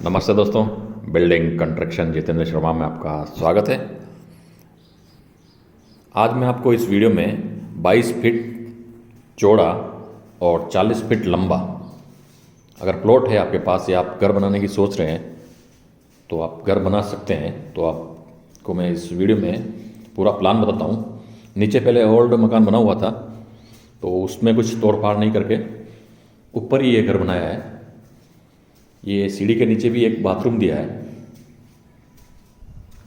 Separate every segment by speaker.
Speaker 1: नमस्ते दोस्तों, building construction Jitendra Sharma में आपका स्वागत है। आज मैं आपको इस वीडियो में 22 फीट चौड़ा और 40 फीट लंबा अगर प्लॉट है आपके पास या आप घर बनाने की सोच रहे हैं तो आप घर बना सकते हैं। तो आपको मैं इस वीडियो में पूरा प्लान बताता हूँ। नीचे पहले ओल्ड मकान बना हुआ था तो उसमें कुछ तोड़ फाड़ नहीं करके ऊपर ही ये घर बनाया है। ये सीढ़ी के नीचे भी एक बाथरूम दिया है।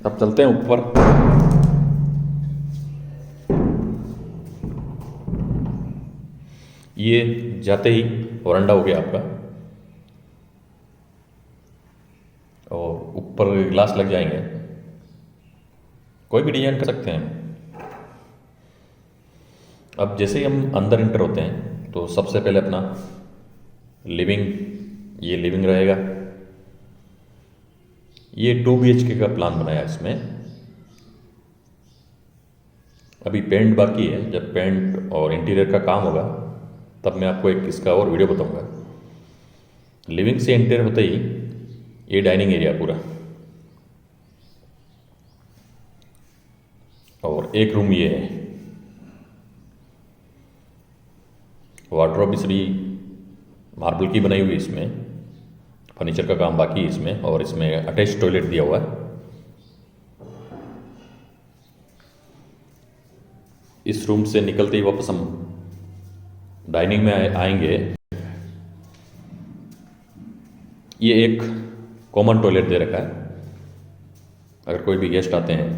Speaker 1: अब चलते हैं ऊपर। ये जाते ही वरांडा हो गया आपका और ऊपर ग्लास लग जाएंगे। कोई भी डिजाइन कर सकते हैं। अब जैसे ही हम अंदर इंटर होते हैं तो सबसे पहले अपना ये लिविंग रहेगा। ये 2 BHK का प्लान बनाया है इसमें। अभी पेंट बाकी है। जब पेंट और इंटीरियर का काम होगा तब मैं आपको एक इसका और वीडियो बताऊंगा। लिविंग से इंटीरियर होते ही ये डाइनिंग एरिया पूरा, और एक रूम ये है। वार्डरोब भी सभी मार्बल की बनाई हुई। इसमें फर्नीचर का काम बाकी है इसमें, और इसमें अटैच टॉयलेट दिया हुआ है। इस रूम से निकलते ही वापस हम डाइनिंग में आएंगे। ये एक कॉमन टॉयलेट दे रखा है अगर कोई भी गेस्ट आते हैं,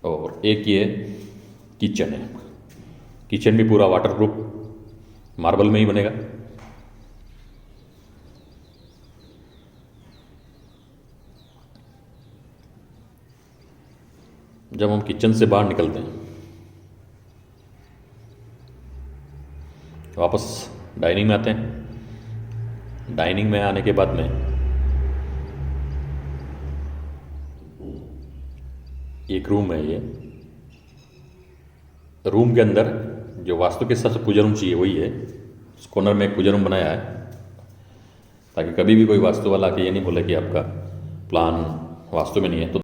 Speaker 1: और एक ये किचन है। किचन भी पूरा वाटरप्रूफ मार्बल में ही बनेगा। जब हम किचन से बाहर निकलते हैं वापस डाइनिंग में आते हैं। डाइनिंग में आने के बाद में एक रूम है। ये रूम के अंदर जो वास्तु के हिसाब से पूजा रूम चाहिए वही है। उस कॉर्नर में एक पूजा रूम बनाया है ताकि कभी भी कोई वास्तु वाला आके ये नहीं बोले कि आपका प्लान वास्तु में नहीं है। तो